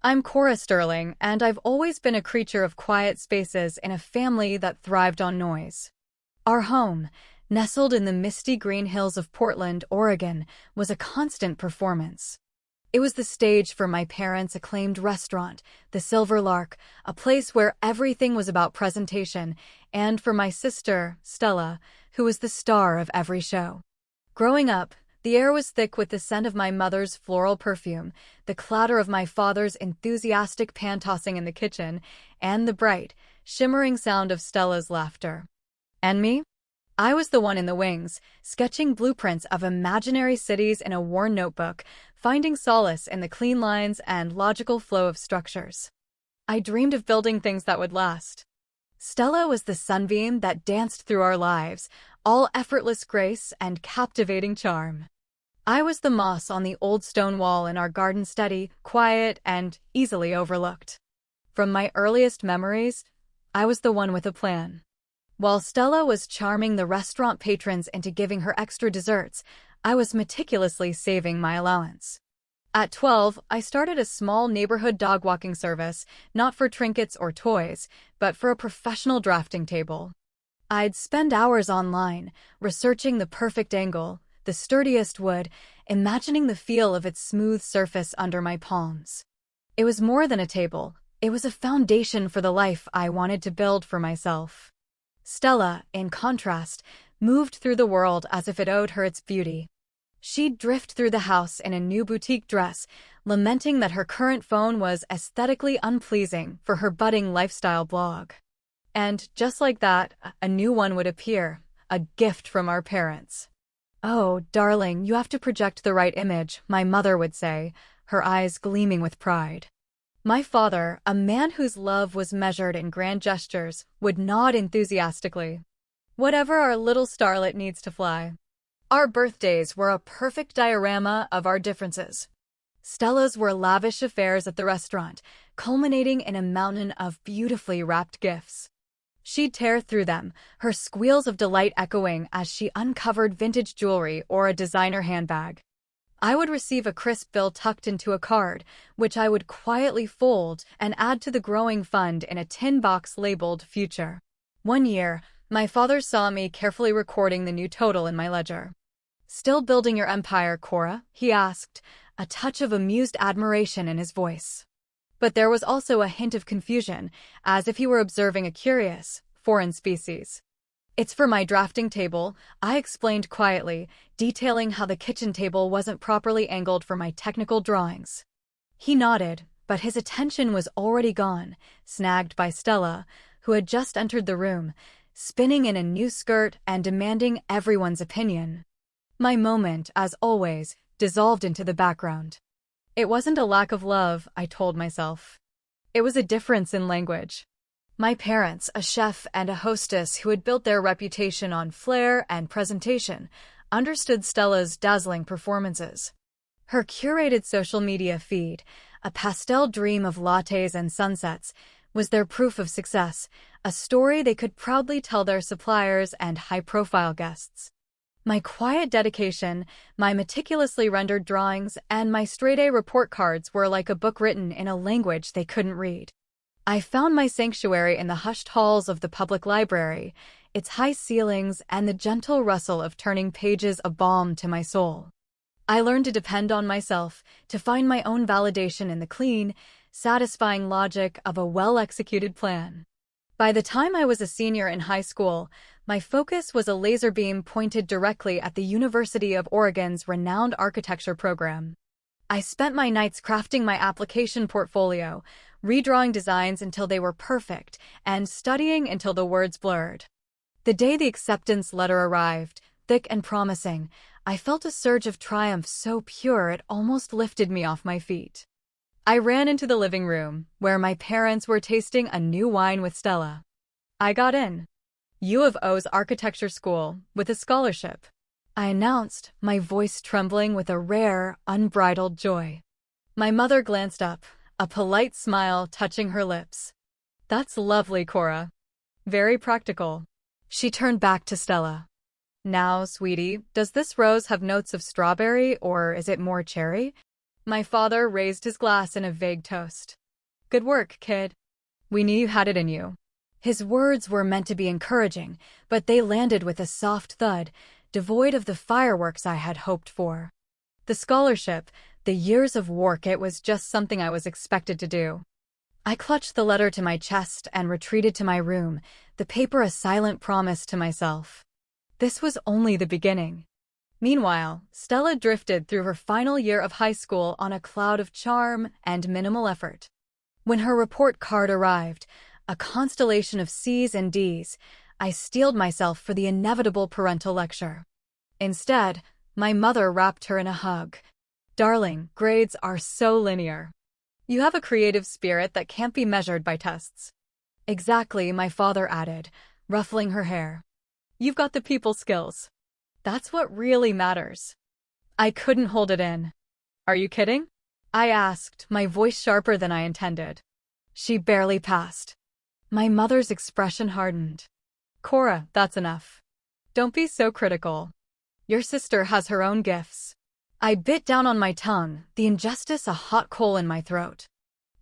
I'm Cora Sterling, and I've always been a creature of quiet spaces in a family that thrived on noise. Our home, nestled in the misty green hills of Portland, Oregon, was a constant performance. It was the stage for my parents' acclaimed restaurant, the Silver Lark, a place where everything was about presentation, and for my sister, Stella, who was the star of every show. Growing up, the air was thick with the scent of my mother's floral perfume, the clatter of my father's enthusiastic pan-tossing in the kitchen, and the bright, shimmering sound of Stella's laughter. And me? I was the one in the wings, sketching blueprints of imaginary cities in a worn notebook, finding solace in the clean lines and logical flow of structures. I dreamed of building things that would last. Stella was the sunbeam that danced through our lives, all effortless grace and captivating charm. I was the moss on the old stone wall in our garden, steady, quiet, and easily overlooked. From my earliest memories, I was the one with a plan. While Stella was charming the restaurant patrons into giving her extra desserts, I was meticulously saving my allowance. At 12, I started a small neighborhood dog walking service, not for trinkets or toys, but for a professional drafting table. I'd spend hours online, researching the perfect angle, the sturdiest wood, imagining the feel of its smooth surface under my palms. It was more than a table. It was a foundation for the life I wanted to build for myself. Stella, in contrast, moved through the world as if it owed her its beauty. She'd drift through the house in a new boutique dress, lamenting that her current phone was aesthetically unpleasing for her budding lifestyle blog. And just like that, a new one would appear, a gift from our parents. "Oh, darling, you have to project the right image," my mother would say, her eyes gleaming with pride. My father, a man whose love was measured in grand gestures, would nod enthusiastically. "Whatever our little starlet needs to fly." Our birthdays were a perfect diorama of our differences. Stella's were lavish affairs at the restaurant, culminating in a mountain of beautifully wrapped gifts. She'd tear through them, her squeals of delight echoing as she uncovered vintage jewelry or a designer handbag. I would receive a crisp bill tucked into a card, which I would quietly fold and add to the growing fund in a tin box labeled Future. One year, my father saw me carefully recording the new total in my ledger. "Still building your empire, Cora?" he asked, a touch of amused admiration in his voice. But there was also a hint of confusion, as if he were observing a curious, foreign species. "It's for my drafting table," I explained quietly, detailing how the kitchen table wasn't properly angled for my technical drawings. He nodded, but his attention was already gone, snagged by Stella, who had just entered the room, spinning in a new skirt and demanding everyone's opinion. My moment, as always, dissolved into the background. It wasn't a lack of love, I told myself. It was a difference in language. My parents, a chef and a hostess who had built their reputation on flair and presentation, understood Stella's dazzling performances. Her curated social media feed, a pastel dream of lattes and sunsets, was their proof of success, a story they could proudly tell their suppliers and high-profile guests. My quiet dedication, my meticulously rendered drawings, and my straight-A report cards were like a book written in a language they couldn't read. I found my sanctuary in the hushed halls of the public library, its high ceilings and the gentle rustle of turning pages a balm to my soul. I learned to depend on myself, to find my own validation in the clean, satisfying logic of a well-executed plan. By the time I was a senior in high school, my focus was a laser beam pointed directly at the University of Oregon's renowned architecture program. I spent my nights crafting my application portfolio, redrawing designs until they were perfect, and studying until the words blurred. The day the acceptance letter arrived, thick and promising, I felt a surge of triumph so pure it almost lifted me off my feet. I ran into the living room, where my parents were tasting a new wine with Stella. "I got in. U of O's architecture school, with a scholarship," I announced, my voice trembling with a rare, unbridled joy. My mother glanced up, a polite smile touching her lips. "That's lovely, Cora. Very practical." She turned back to Stella. "Now, sweetie, does this rose have notes of strawberry or is it more cherry?" My father raised his glass in a vague toast. Good work, kid. We knew you had it in you. His words were meant to be encouraging, but they landed with a soft thud, devoid of the fireworks I had hoped for. The scholarship, the years of work, it was just something I was expected to do. I clutched the letter to my chest and retreated to my room, the paper a silent promise to myself. This was only the beginning. Meanwhile, Stella drifted through her final year of high school on a cloud of charm and minimal effort. When her report card arrived, a constellation of C's and D's, I steeled myself for the inevitable parental lecture. Instead, my mother wrapped her in a hug. Darling, grades are so linear. You have a creative spirit that can't be measured by tests. Exactly, my father added, ruffling her hair. You've got the people skills. That's what really matters. I couldn't hold it in. Are you kidding? I asked, my voice sharper than I intended. She barely passed. My mother's expression hardened. Cora, that's enough. Don't be so critical. Your sister has her own gifts. I bit down on my tongue, the injustice a hot coal in my throat.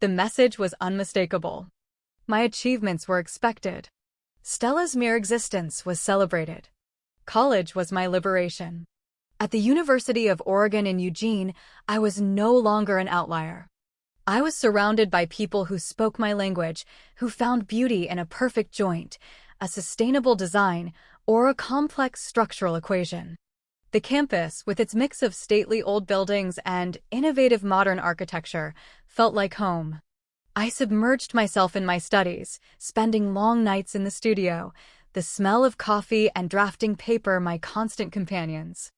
The message was unmistakable. My achievements were expected. Stella's mere existence was celebrated. College was my liberation. At the University of Oregon in Eugene, I was no longer an outlier. I was surrounded by people who spoke my language, who found beauty in a perfect joint, a sustainable design, or a complex structural equation. The campus, with its mix of stately old buildings and innovative modern architecture, felt like home. I submerged myself in my studies, spending long nights in the studio, the smell of coffee and drafting paper my constant companions.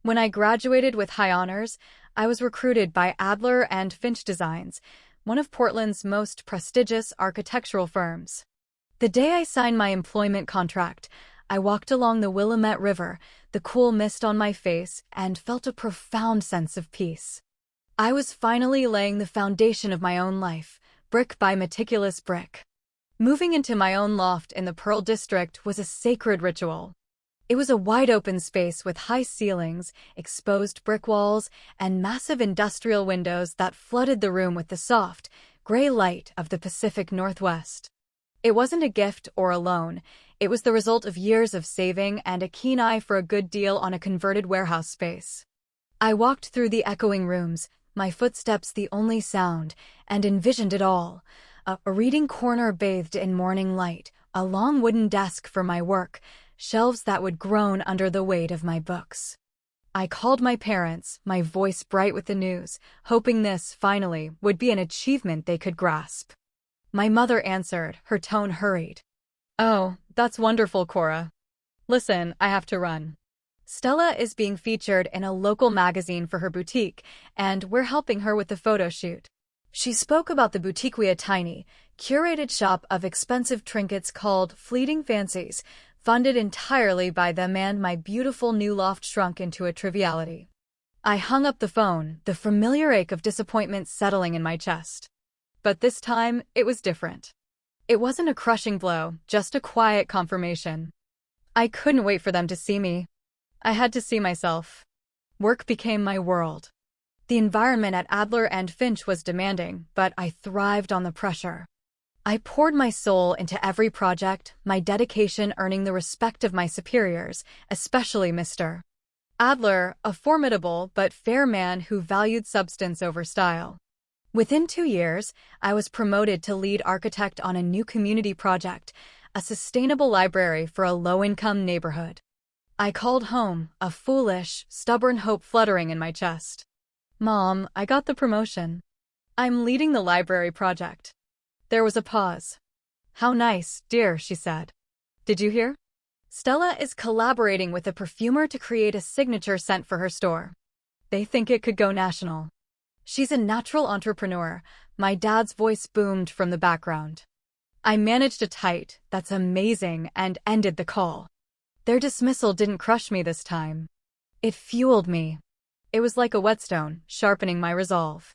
When I graduated with high honors, I was recruited by Adler and Finch Designs, one of Portland's most prestigious architectural firms. The day I signed my employment contract, I walked along the Willamette River, the cool mist on my face, and felt a profound sense of peace. I was finally laying the foundation of my own life, brick by meticulous brick. Moving into my own loft in the Pearl District was a sacred ritual. It was a wide-open space with high ceilings, exposed brick walls, and massive industrial windows that flooded the room with the soft, gray light of the Pacific Northwest. It wasn't a gift or a loan. It was the result of years of saving and a keen eye for a good deal on a converted warehouse space. I walked through the echoing rooms, my footsteps the only sound, and envisioned it all. A reading corner bathed in morning light, a long wooden desk for my work, shelves that would groan under the weight of my books. I called my parents, my voice bright with the news, hoping this, finally, would be an achievement they could grasp. My mother answered, her tone hurried. Oh, that's wonderful, Cora. Listen, I have to run. Stella is being featured in a local magazine for her boutique, and we're helping her with the photo shoot. She spoke about the boutique, a tiny, curated shop of expensive trinkets called Fleeting Fancies, funded entirely by them, and my beautiful new loft shrunk into a triviality. I hung up the phone, the familiar ache of disappointment settling in my chest. But this time, it was different. It wasn't a crushing blow, just a quiet confirmation. I couldn't wait for them to see me. I had to see myself. Work became my world. The environment at Adler and Finch was demanding, but I thrived on the pressure. I poured my soul into every project, my dedication earning the respect of my superiors, especially Mr. Adler, a formidable but fair man who valued substance over style. Within 2 years, I was promoted to lead architect on a new community project, a sustainable library for a low-income neighborhood. I called home, a foolish, stubborn hope fluttering in my chest. Mom, I got the promotion. I'm leading the library project. There was a pause. How nice, dear, she said. Did you hear? Stella is collaborating with a perfumer to create a signature scent for her store. They think it could go national. She's a natural entrepreneur. My dad's voice boomed from the background. I managed a tight, "That's amazing," and ended the call. Their dismissal didn't crush me this time. It fueled me. It was like a whetstone, sharpening my resolve.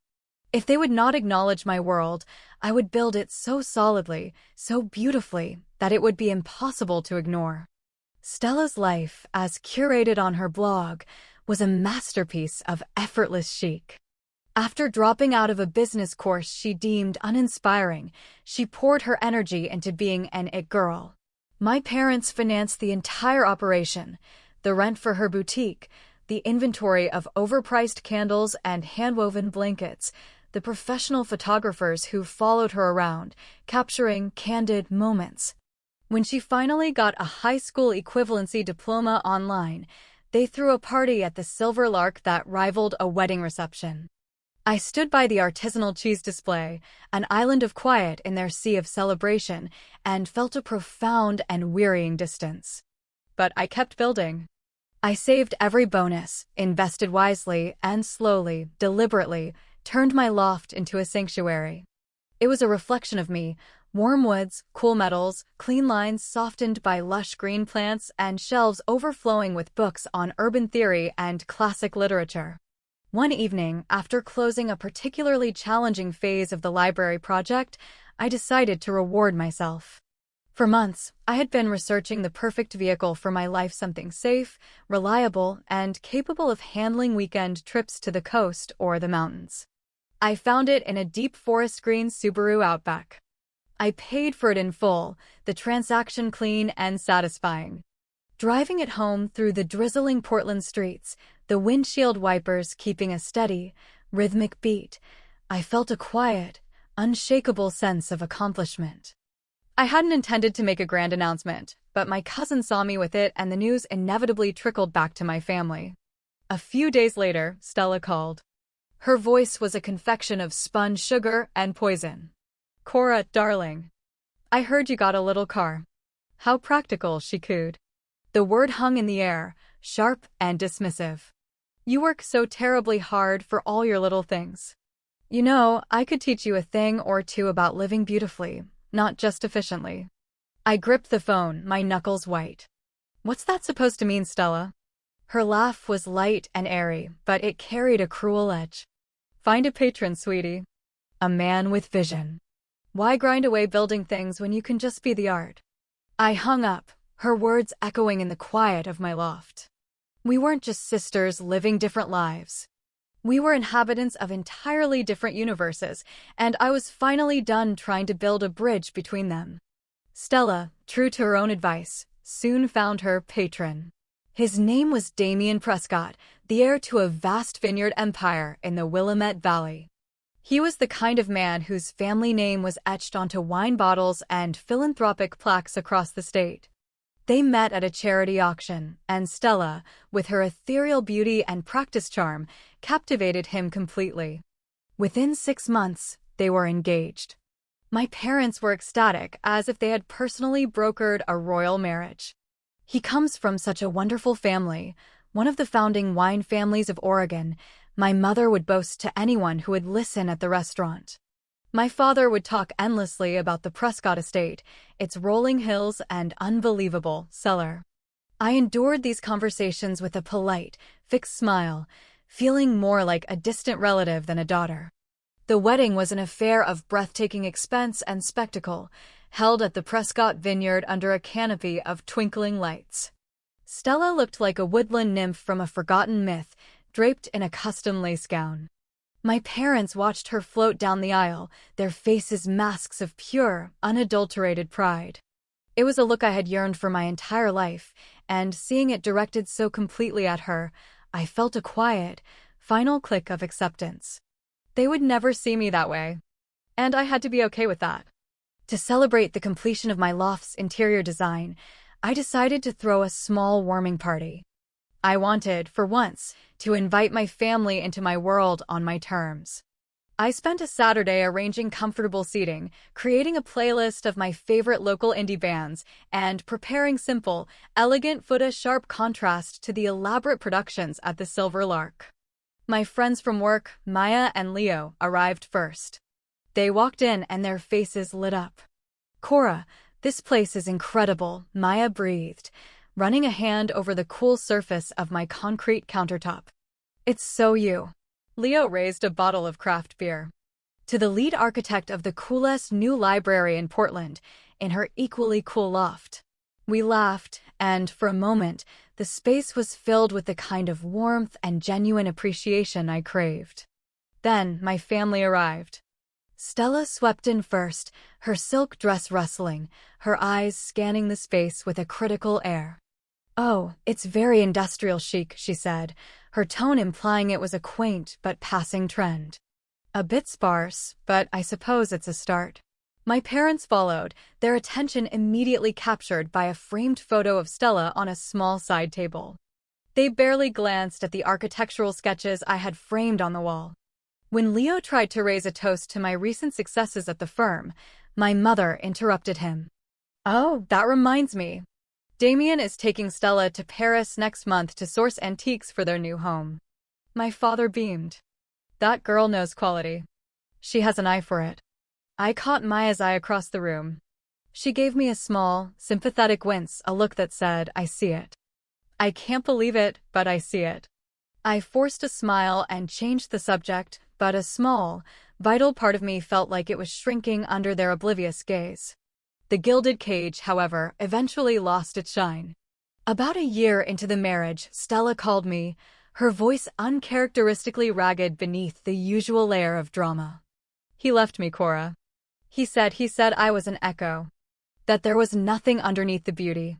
If they would not acknowledge my world, I would build it so solidly, so beautifully, that it would be impossible to ignore. Stella's life, as curated on her blog, was a masterpiece of effortless chic. After dropping out of a business course she deemed uninspiring, she poured her energy into being an it girl. My parents financed the entire operation, the rent for her boutique, the inventory of overpriced candles and hand-woven blankets, the professional photographers who followed her around, capturing candid moments. When she finally got a high school equivalency diploma online, they threw a party at the Silver Lark that rivaled a wedding reception. I stood by the artisanal cheese display, an island of quiet in their sea of celebration, and felt a profound and wearying distance. But I kept building. I saved every bonus, invested wisely, and slowly, deliberately, turned my loft into a sanctuary. It was a reflection of me: warm woods, cool metals, clean lines softened by lush green plants, and shelves overflowing with books on urban theory and classic literature. One evening, after closing a particularly challenging phase of the library project, I decided to reward myself. For months, I had been researching the perfect vehicle for my life, something safe, reliable, and capable of handling weekend trips to the coast or the mountains. I found it in a deep forest green Subaru Outback. I paid for it in full, the transaction clean and satisfying. Driving it home through the drizzling Portland streets, the windshield wipers keeping a steady, rhythmic beat, I felt a quiet, unshakable sense of accomplishment. I hadn't intended to make a grand announcement, but my cousin saw me with it and the news inevitably trickled back to my family. A few days later, Stella called. Her voice was a confection of spun sugar and poison. "Cora, darling, I heard you got a little car." "How practical," she cooed. The word hung in the air, sharp and dismissive. "You work so terribly hard for all your little things. You know, I could teach you a thing or two about living beautifully, not just efficiently." I gripped the phone, my knuckles white. "What's that supposed to mean, Stella?" Her laugh was light and airy, but it carried a cruel edge. "Find a patron, sweetie. A man with vision. Why grind away building things when you can just be the art?" I hung up, her words echoing in the quiet of my loft. We weren't just sisters living different lives. We were inhabitants of entirely different universes, and I was finally done trying to build a bridge between them. Stella, true to her own advice, soon found her patron. His name was Damien Prescott, the heir to a vast vineyard empire in the Willamette Valley. He was the kind of man whose family name was etched onto wine bottles and philanthropic plaques across the state. They met at a charity auction, and Stella, with her ethereal beauty and practice charm, captivated him completely. Within 6 months, they were engaged. My parents were ecstatic, as if they had personally brokered a royal marriage. He comes from such a wonderful family, one of the founding wine families of Oregon, my mother would boast to anyone who would listen at the restaurant. My father would talk endlessly about the Prescott estate, its rolling hills and unbelievable cellar. I endured these conversations with a polite, fixed smile, feeling more like a distant relative than a daughter. The wedding was an affair of breathtaking expense and spectacle, held at the Prescott vineyard under a canopy of twinkling lights. Stella looked like a woodland nymph from a forgotten myth, draped in a custom lace gown. My parents watched her float down the aisle, their faces masks of pure, unadulterated pride. It was a look I had yearned for my entire life, and seeing it directed so completely at her, I felt a quiet, final click of acceptance. They would never see me that way, and I had to be okay with that. To celebrate the completion of my loft's interior design, I decided to throw a small warming party. I wanted, for once, to invite my family into my world on my terms. I spent a Saturday arranging comfortable seating, creating a playlist of my favorite local indie bands, and preparing simple, elegant food, a sharp contrast to the elaborate productions at the Silver Lark. My friends from work, Maya and Leo, arrived first. They walked in and their faces lit up. "Cora, this place is incredible," Maya breathed, running a hand over the cool surface of my concrete countertop. "It's so you." Leo raised a bottle of craft beer. To the lead architect of the coolest new library in Portland, in her equally cool loft. We laughed, and for a moment, the space was filled with the kind of warmth and genuine appreciation I craved. Then my family arrived. Stella swept in first, her silk dress rustling, her eyes scanning the space with a critical air. "Oh, it's very industrial chic," she said, her tone implying it was a quaint but passing trend. "A bit sparse, but I suppose it's a start." My parents followed, their attention immediately captured by a framed photo of Stella on a small side table. They barely glanced at the architectural sketches I had framed on the wall. When Leo tried to raise a toast to my recent successes at the firm, my mother interrupted him. "Oh, that reminds me. Damien is taking Stella to Paris next month to source antiques for their new home." My father beamed. "That girl knows quality. She has an eye for it." I caught Maya's eye across the room. She gave me a small, sympathetic wince, a look that said, "I see it. I can't believe it, but I see it." I forced a smile and changed the subject, but a small, vital part of me felt like it was shrinking under their oblivious gaze. The gilded cage, however, eventually lost its shine. About a year into the marriage, Stella called me, her voice uncharacteristically ragged beneath the usual layer of drama. "He left me, Cora. He said I was an echo. That there was nothing underneath the beauty."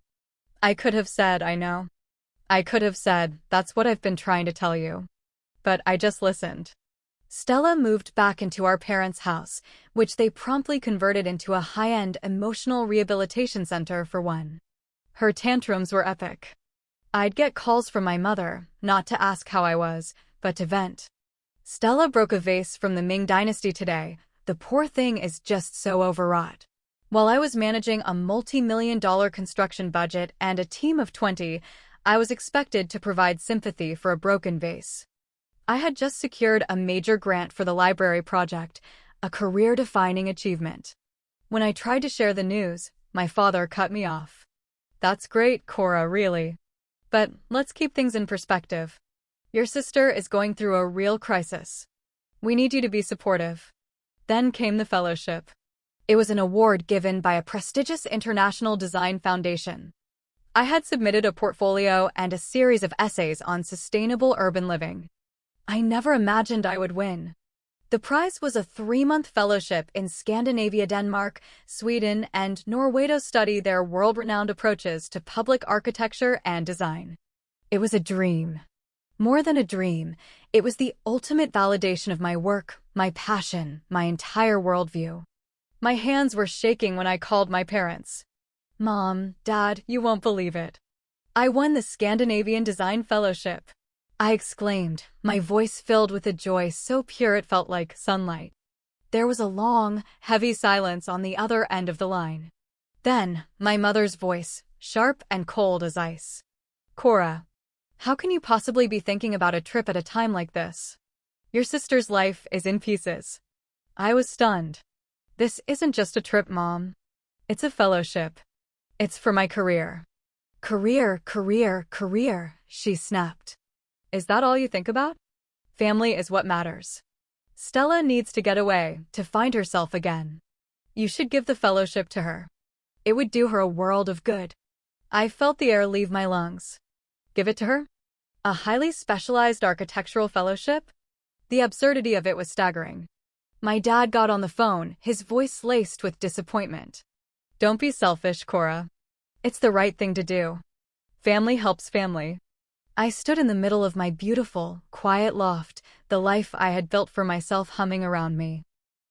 I could have said, "I know." I could have said, "That's what I've been trying to tell you." But I just listened. Stella moved back into our parents' house, which they promptly converted into a high-end emotional rehabilitation center for one. Her tantrums were epic. I'd get calls from my mother, not to ask how I was, but to vent. "Stella broke a vase from the Ming Dynasty today. The poor thing is just so overwrought." While I was managing a multi-million-dollar construction budget and a team of 20, I was expected to provide sympathy for a broken vase. I had just secured a major grant for the library project, a career-defining achievement. When I tried to share the news, my father cut me off. "That's great, Cora, really. But let's keep things in perspective. Your sister is going through a real crisis. We need you to be supportive." Then came the fellowship. It was an award given by a prestigious international design foundation. I had submitted a portfolio and a series of essays on sustainable urban living. I never imagined I would win. The prize was a 3-month fellowship in Scandinavia, Denmark, Sweden, and Norway to study their world-renowned approaches to public architecture and design. It was a dream. More than a dream, it was the ultimate validation of my work, my passion, my entire worldview. My hands were shaking when I called my parents. "Mom, Dad, you won't believe it. I won the Scandinavian Design Fellowship." I exclaimed, my voice filled with a joy so pure it felt like sunlight. There was a long, heavy silence on the other end of the line. Then, my mother's voice, sharp and cold as ice. "Cora, how can you possibly be thinking about a trip at a time like this? Your sister's life is in pieces." I was stunned. "This isn't just a trip, Mom. It's a fellowship. It's for my career." "Career, career, career," she snapped. "Is that all you think about? Family is what matters. Stella needs to get away, to find herself again. You should give the fellowship to her. It would do her a world of good." I felt the air leave my lungs. Give it to her? A highly specialized architectural fellowship? The absurdity of it was staggering. My dad got on the phone, his voice laced with disappointment. "Don't be selfish, Cora. It's the right thing to do. Family helps family." I stood in the middle of my beautiful, quiet loft, the life I had built for myself humming around me.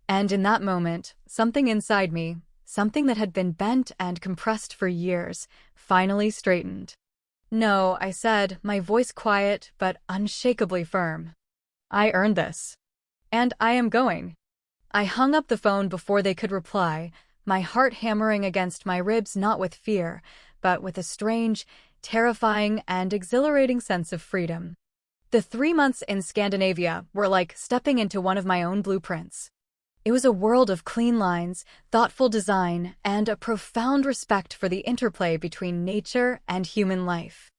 And in that moment, something inside me, something that had been bent and compressed for years, finally straightened. "No," I said, my voice quiet but unshakably firm. "I earned this. And I am going." I hung up the phone before they could reply, my heart hammering against my ribs not with fear, but with a strange, terrifying, and exhilarating sense of freedom. The 3 months in Scandinavia were like stepping into one of my own blueprints. It was a world of clean lines, thoughtful design, and a profound respect for the interplay between nature and human life.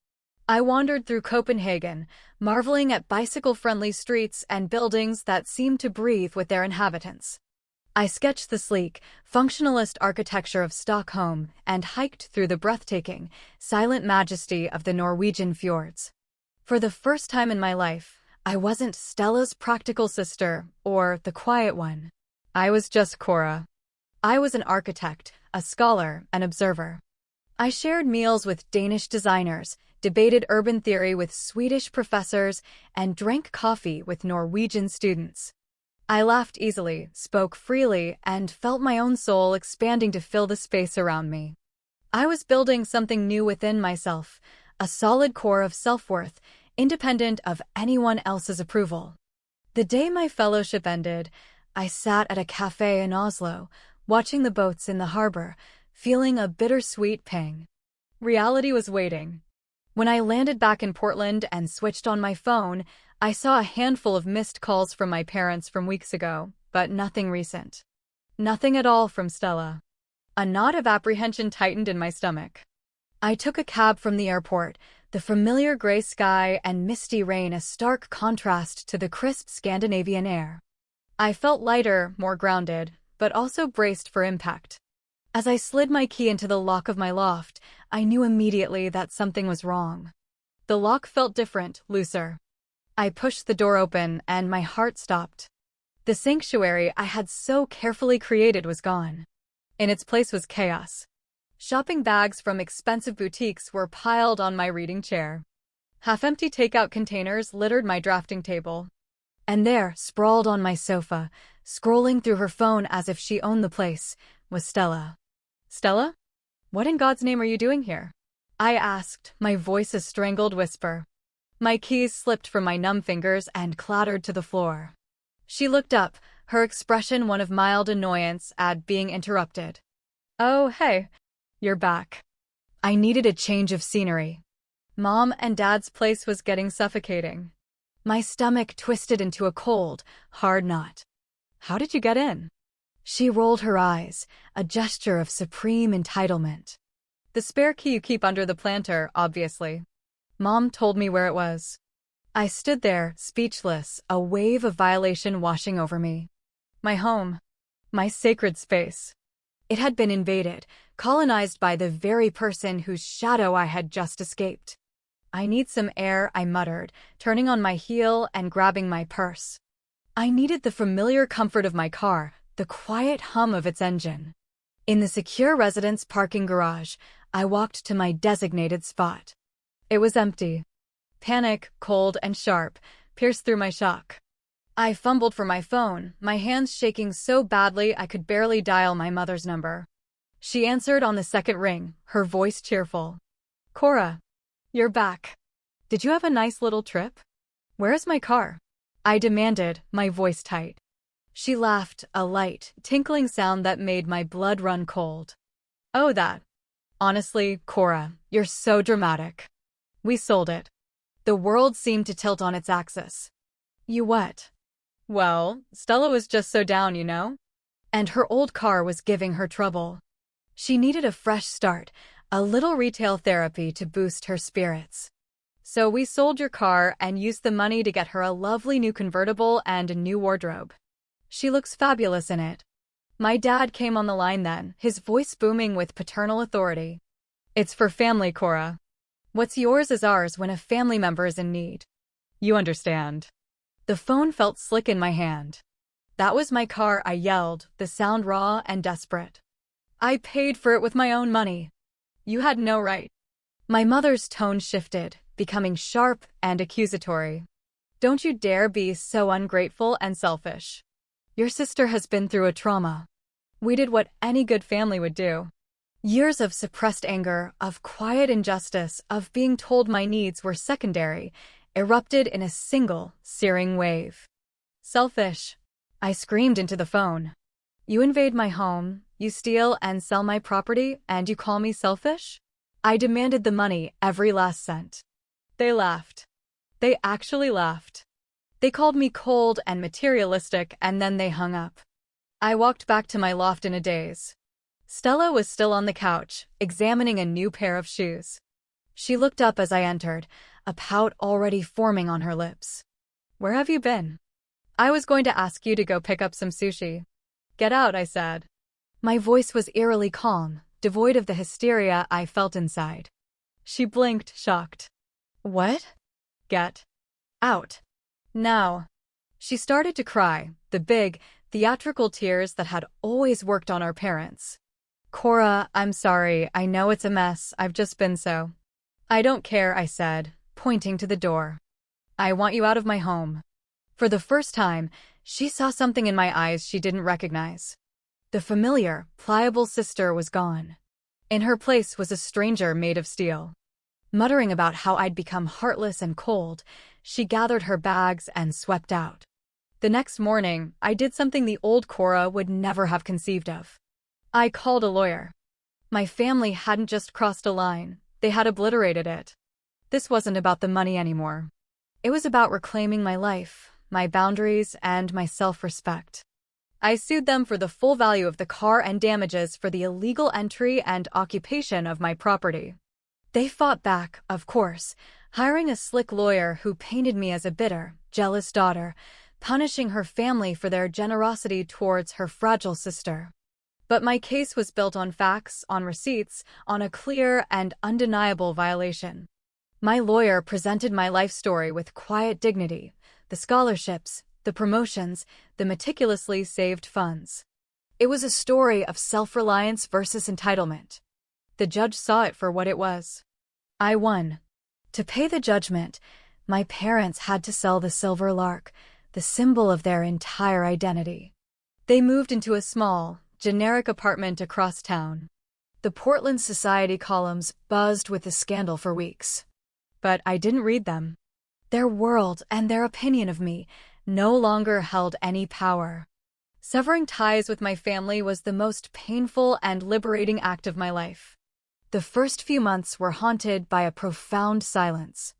I wandered through Copenhagen, marveling at bicycle-friendly streets and buildings that seemed to breathe with their inhabitants. I sketched the sleek, functionalist architecture of Stockholm and hiked through the breathtaking, silent majesty of the Norwegian fjords. For the first time in my life, I wasn't Stella's practical sister or the quiet one. I was just Cora. I was an architect, a scholar, an observer. I shared meals with Danish designers, debated urban theory with Swedish professors, and drank coffee with Norwegian students. I laughed easily, spoke freely, and felt my own soul expanding to fill the space around me. I was building something new within myself, a solid core of self-worth, independent of anyone else's approval. The day my fellowship ended, I sat at a cafe in Oslo, watching the boats in the harbor, feeling a bittersweet pang. Reality was waiting. When I landed back in Portland and switched on my phone, I saw a handful of missed calls from my parents from weeks ago, but nothing recent. Nothing at all from Stella. A knot of apprehension tightened in my stomach. I took a cab from the airport, the familiar gray sky and misty rain a stark contrast to the crisp Scandinavian air. I felt lighter, more grounded, but also braced for impact. As I slid my key into the lock of my loft, I knew immediately that something was wrong. The lock felt different, looser. I pushed the door open, and my heart stopped. The sanctuary I had so carefully created was gone. In its place was chaos. Shopping bags from expensive boutiques were piled on my reading chair. Half-empty takeout containers littered my drafting table. And there, sprawled on my sofa, scrolling through her phone as if she owned the place, was Stella. "Stella? What in God's name are you doing here?" I asked, my voice a strangled whisper. My keys slipped from my numb fingers and clattered to the floor. She looked up, her expression one of mild annoyance at being interrupted. "Oh, hey. You're back." I needed a change of scenery. Mom and Dad's place was getting suffocating. My stomach twisted into a cold, hard knot. "How did you get in?" She rolled her eyes, a gesture of supreme entitlement. "The spare key you keep under the planter, obviously." Mom told me where it was. I stood there, speechless, a wave of violation washing over me. My home. My sacred space. It had been invaded, colonized by the very person whose shadow I had just escaped. "I need some air," I muttered, turning on my heel and grabbing my purse. I needed the familiar comfort of my car, the quiet hum of its engine. In the secure residence parking garage, I walked to my designated spot. It was empty. Panic, cold and sharp, pierced through my shock. I fumbled for my phone, my hands shaking so badly I could barely dial my mother's number. She answered on the second ring, her voice cheerful. "Cora, you're back. Did you have a nice little trip? Where is my car?" I demanded, my voice tight. She laughed, a light, tinkling sound that made my blood run cold. "Oh, that. Honestly, Cora, you're so dramatic. We sold it." The world seemed to tilt on its axis. "You what?" "Well, Stella was just so down, you know? And her old car was giving her trouble. She needed a fresh start, a little retail therapy to boost her spirits. So we sold your car and used the money to get her a lovely new convertible and a new wardrobe. She looks fabulous in it." My dad came on the line then, his voice booming with paternal authority. "It's for family, Cora. What's yours is ours when a family member is in need. You understand." The phone felt slick in my hand. "That was my car," I yelled, the sound raw and desperate. "I paid for it with my own money. You had no right." My mother's tone shifted, becoming sharp and accusatory. "Don't you dare be so ungrateful and selfish. Your sister has been through a trauma. We did what any good family would do." Years of suppressed anger, of quiet injustice, of being told my needs were secondary, erupted in a single, searing wave. "Selfish," I screamed into the phone. "You invade my home, you steal and sell my property, and you call me selfish?" I demanded the money, every last cent. They laughed. They actually laughed. They called me cold and materialistic, and then they hung up. I walked back to my loft in a daze. Stella was still on the couch, examining a new pair of shoes. She looked up as I entered, a pout already forming on her lips. "Where have you been?" "I was going to ask you to go pick up some sushi." "Get out," I said. My voice was eerily calm, devoid of the hysteria I felt inside. She blinked, shocked. "What?" "Get out. Now. She started to cry, the big, theatrical tears that had always worked on our parents. Cora, I'm sorry, I know it's a mess, I've just been so. I don't care, I said, pointing to the door. I want you out of my home. For the first time, she saw something in my eyes she didn't recognize. The familiar, pliable sister was gone. In her place was a stranger made of steel. Muttering about how I'd become heartless and cold, she gathered her bags and swept out. The next morning, I did something the old Cora would never have conceived of. I called a lawyer. My family hadn't just crossed a line, they had obliterated it. This wasn't about the money anymore. It was about reclaiming my life, my boundaries, and my self-respect. I sued them for the full value of the car and damages for the illegal entry and occupation of my property. They fought back, of course, hiring a slick lawyer who painted me as a bitter, jealous daughter, punishing her family for their generosity towards her fragile sister. But my case was built on facts, on receipts, on a clear and undeniable violation. My lawyer presented my life story with quiet dignity, the scholarships, the promotions, the meticulously saved funds. It was a story of self-reliance versus entitlement. The judge saw it for what it was. I won. To pay the judgment, my parents had to sell the silver lark, the symbol of their entire identity. They moved into a small, generic apartment across town. The Portland Society columns buzzed with the scandal for weeks. But I didn't read them. Their world and their opinion of me no longer held any power. Severing ties with my family was the most painful and liberating act of my life. The first few months were haunted by a profound silence.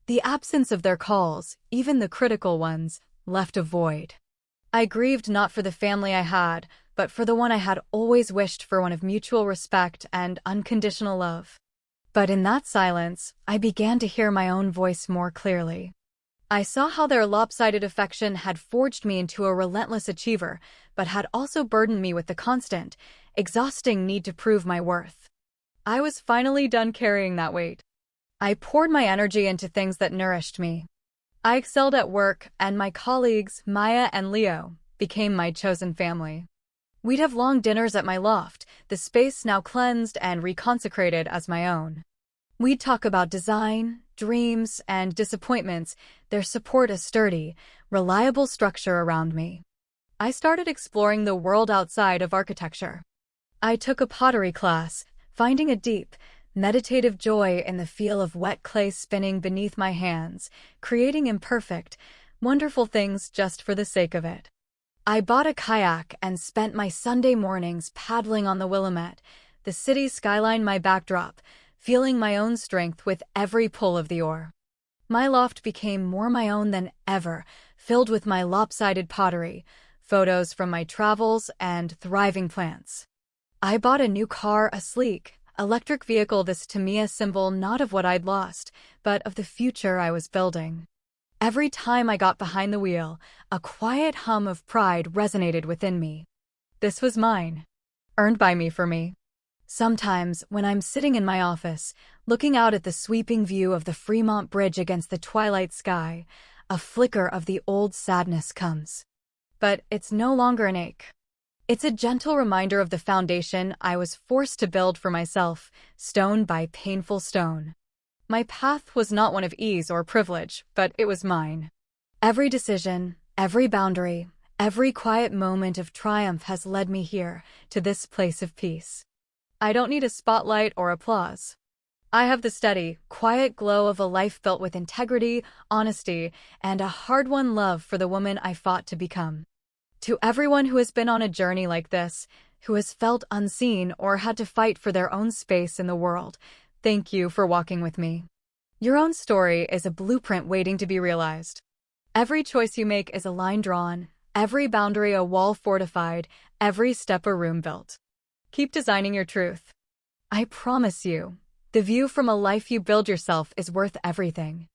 The absence of their calls, even the critical ones, left a void. I grieved not for the family I had, but for the one I had always wished for, one of mutual respect and unconditional love. But in that silence, I began to hear my own voice more clearly. I saw how their lopsided affection had forged me into a relentless achiever, but had also burdened me with the constant, exhausting need to prove my worth. I was finally done carrying that weight. I poured my energy into things that nourished me. I excelled at work, and my colleagues, Maya and Leo, became my chosen family. We'd have long dinners at my loft, the space now cleansed and reconsecrated as my own. We'd talk about design, dreams, and disappointments, their support a sturdy, reliable structure around me. I started exploring the world outside of architecture. I took a pottery class, finding a deep, meditative joy in the feel of wet clay spinning beneath my hands, creating imperfect, wonderful things just for the sake of it. I bought a kayak and spent my Sunday mornings paddling on the Willamette, the city skyline my backdrop, feeling my own strength with every pull of the oar. My loft became more my own than ever, filled with my lopsided pottery, photos from my travels, and thriving plants. I bought a new car, a sleek, electric vehicle, this to me a symbol not of what I'd lost, but of the future I was building. Every time I got behind the wheel, a quiet hum of pride resonated within me. This was mine. Earned by me for me. Sometimes, when I'm sitting in my office, looking out at the sweeping view of the Fremont Bridge against the twilight sky, a flicker of the old sadness comes. But it's no longer an ache. It's a gentle reminder of the foundation I was forced to build for myself, stone by painful stone. My path was not one of ease or privilege, but it was mine. Every decision, every boundary, every quiet moment of triumph has led me here, to this place of peace. I don't need a spotlight or applause. I have the steady, quiet glow of a life built with integrity, honesty, and a hard-won love for the woman I fought to become. To everyone who has been on a journey like this, who has felt unseen or had to fight for their own space in the world, thank you for walking with me. Your own story is a blueprint waiting to be realized. Every choice you make is a line drawn, every boundary a wall fortified, every step a room built. Keep designing your truth. I promise you, the view from a life you build yourself is worth everything.